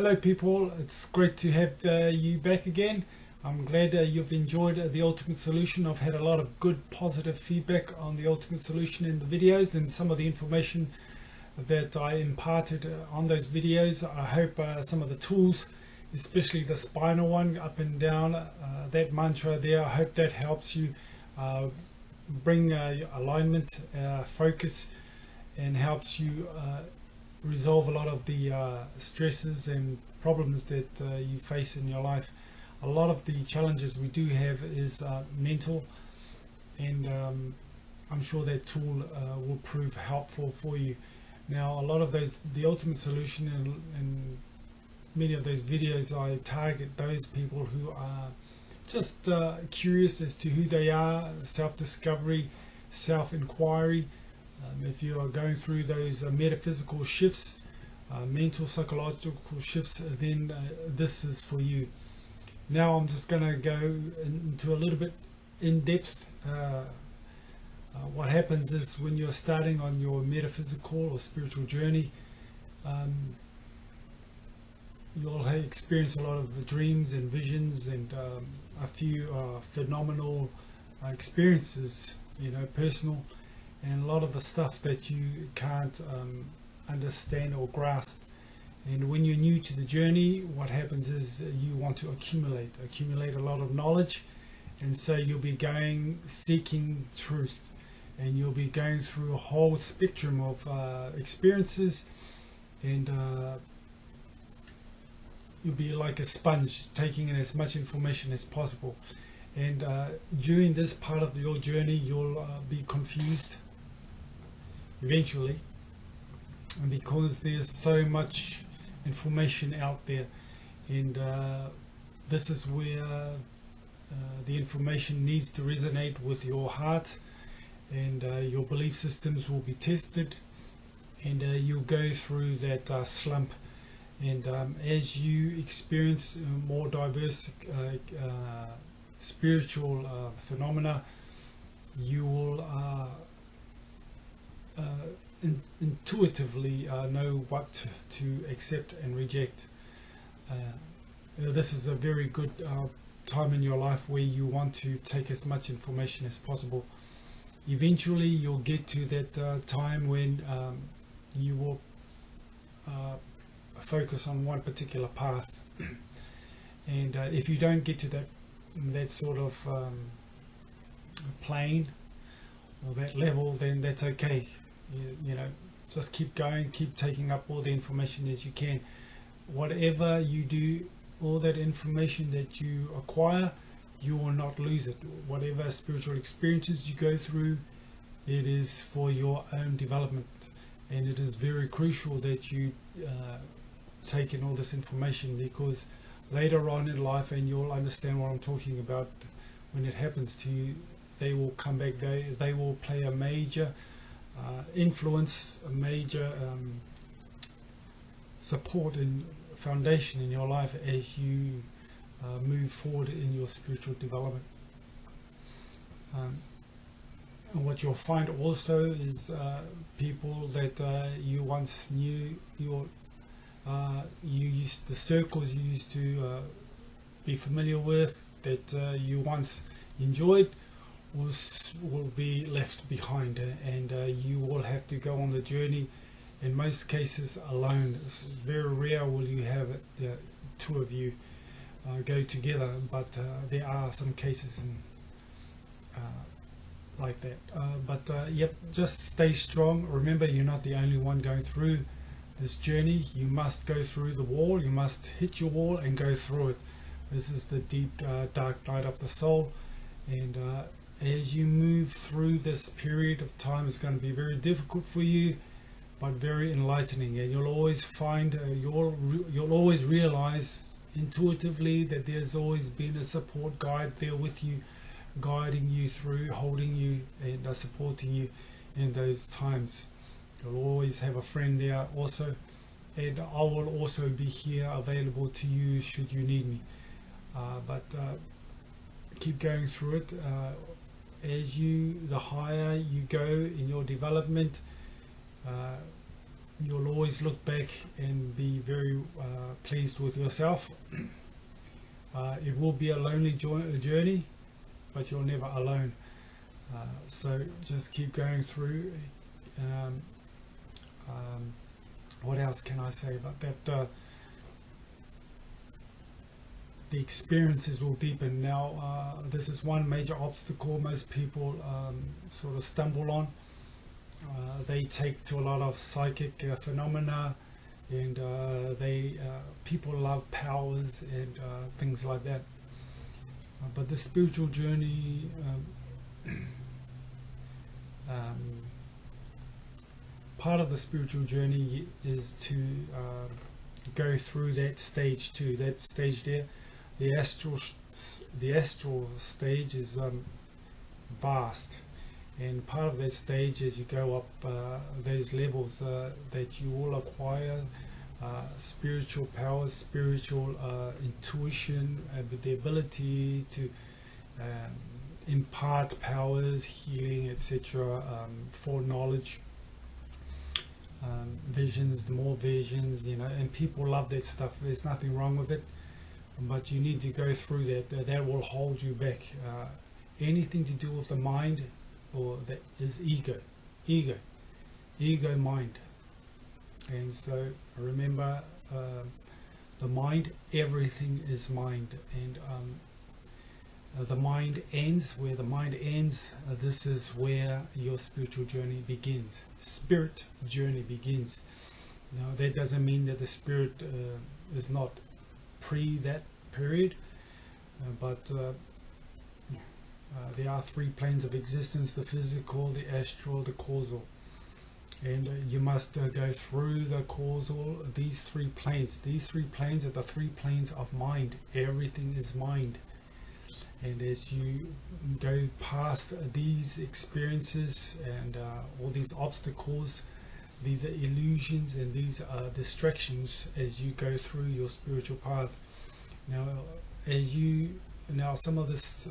Hello people, it's great to have you back again. I'm glad you've enjoyed the Ultimate Solution. I've had a lot of good positive feedback on the Ultimate Solution in the videos and some of the information that I imparted on those videos. I hope some of the tools, especially the spinal one, up and down, that mantra there, I hope that helps you bring alignment, focus, and helps you resolve a lot of the stresses and problems that you face in your life. A lot of the challenges we do have is mental, and I'm sure that tool will prove helpful for you. Now, a lot of those, the Ultimate Solution, and many of those videos, I target those people who are just curious as to who they are, self-discovery, self-inquiry. If you are going through those metaphysical shifts, mental, psychological shifts, then this is for you. Now I'm just going to go into a little bit in depth. What happens is when you're starting on your metaphysical or spiritual journey, you'll experience a lot of dreams and visions and a few phenomenal experiences, personal, and a lot of the stuff that you can't understand or grasp. And when you're new to the journey, what happens is you want to accumulate a lot of knowledge, and so you'll be seeking truth, and you'll be going through a whole spectrum of experiences, and you'll be like a sponge, taking in as much information as possible. And during this part of your journey, you'll be confused eventually, because there's so much information out there, and this is where the information needs to resonate with your heart, and your belief systems will be tested, and you'll go through that slump. And as you experience more diverse spiritual phenomena, you will intuitively know what to accept and reject. This is a very good time in your life where you want to take as much information as possible. Eventually you'll get to that time when you will focus on one particular path, and if you don't get to that sort of plane or that level, then that's okay. Just keep going, keep taking up all the information as you can. Whatever you do, all that information that you acquire, you will not lose it. Whatever spiritual experiences you go through, it is for your own development, and it is very crucial that you take in all this information, because later on in life, and you'll understand what I'm talking about when it happens to you, they will come back. They will play a major influence, a major support and foundation in your life as you move forward in your spiritual development. And what you'll find also is people that you once knew, the circles you used to be familiar with, that you once enjoyed, will be left behind, and you will have to go on the journey, in most cases alone. It's very rare will you have it, two of you go together, but there are some cases like that. Yep, just stay strong. Remember, you're not the only one going through this journey. You must go through the wall. You must hit your wall and go through it. This is the deep dark night of the soul, and as you move through this period of time, it's going to be very difficult for you, but very enlightening, and you'll always find you'll always realize intuitively that there's always been a support guide there with you, guiding you through, holding you, and supporting you in those times. You'll always have a friend there also, and I will also be here available to you should you need me. But keep going through it. The higher you go in your development, you'll always look back and be very pleased with yourself. It will be a lonely journey, but you're never alone. So just keep going through. What else can I say about that? The experiences will deepen. Now, this is one major obstacle most people sort of stumble on. They take to a lot of psychic phenomena, and people love powers and things like that. But the spiritual journey, part of the spiritual journey is to go through that stage too. That stage there, the astral stage is vast, and part of that stage, as you go up those levels, that you will acquire spiritual powers, spiritual intuition, with the ability to impart powers, healing, etc., foreknowledge, visions, more visions, and people love that stuff. There's nothing wrong with it, but you need to go through that. That will hold you back. Anything to do with the mind, or that is ego mind. And so remember, the mind, everything is mind, and the mind ends where the mind ends. This is where your spiritual journey begins. Spirit journey begins. Now, that doesn't mean that the spirit is not pre that period, but there are three planes of existence: the physical, the astral, the causal. And you must go through the causal, these three planes. These three planes are the three planes of mind. Everything is mind. And as you go past these experiences and all these obstacles, these are illusions and these are distractions as you go through your spiritual path. Now, some of this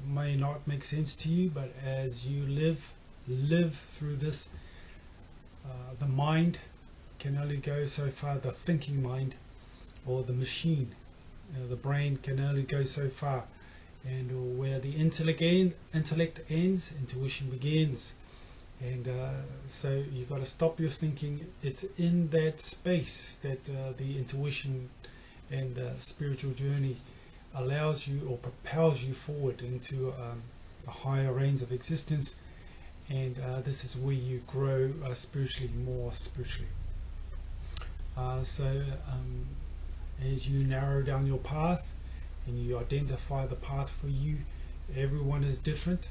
may not make sense to you, but as you live through this, the mind can only go so far. The thinking mind, or the machine, the brain, can only go so far. And where the intellect ends, intuition begins. And so you got to stop your thinking. It's in that space that the intuition and the spiritual journey allows you or propels you forward into a higher range of existence. And this is where you grow spiritually, more spiritually. So as you narrow down your path and you identify the path for you, everyone is different,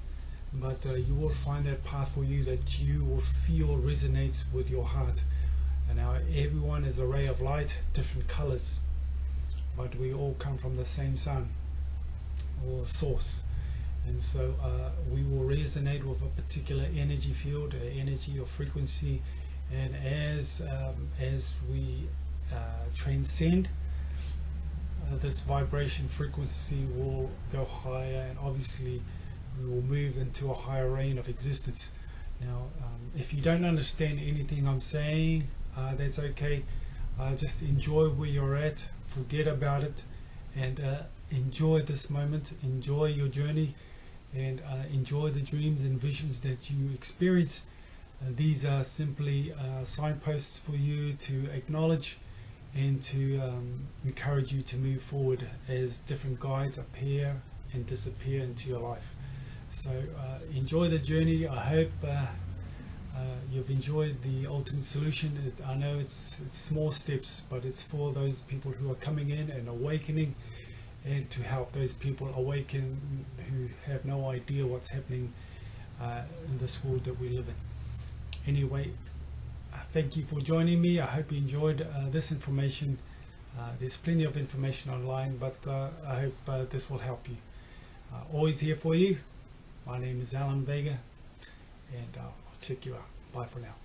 but you will find that path for you that you will feel resonates with your heart. And now everyone is a ray of light, different colors, but we all come from the same sun or source. And so we will resonate with a particular energy field, energy or frequency, and as we transcend, this vibration frequency will go higher, and obviously we will move into a higher range of existence. Now, if you don't understand anything I'm saying, that's okay. Just enjoy where you're at, forget about it, and enjoy this moment, enjoy your journey, and enjoy the dreams and visions that you experience. These are simply signposts for you to acknowledge and to encourage you to move forward as different guides appear and disappear into your life. So enjoy the journey. I hope you've enjoyed the ultimate solution. I know it's small steps, but it's for those people who are coming in and awakening, and to help those people awaken who have no idea what's happening in this world that we live in. Anyway, thank you for joining me. I hope you enjoyed this information. There's plenty of information online, but I hope this will help you. Always here for you. My name is Vaega, and I'll check you out. Bye for now.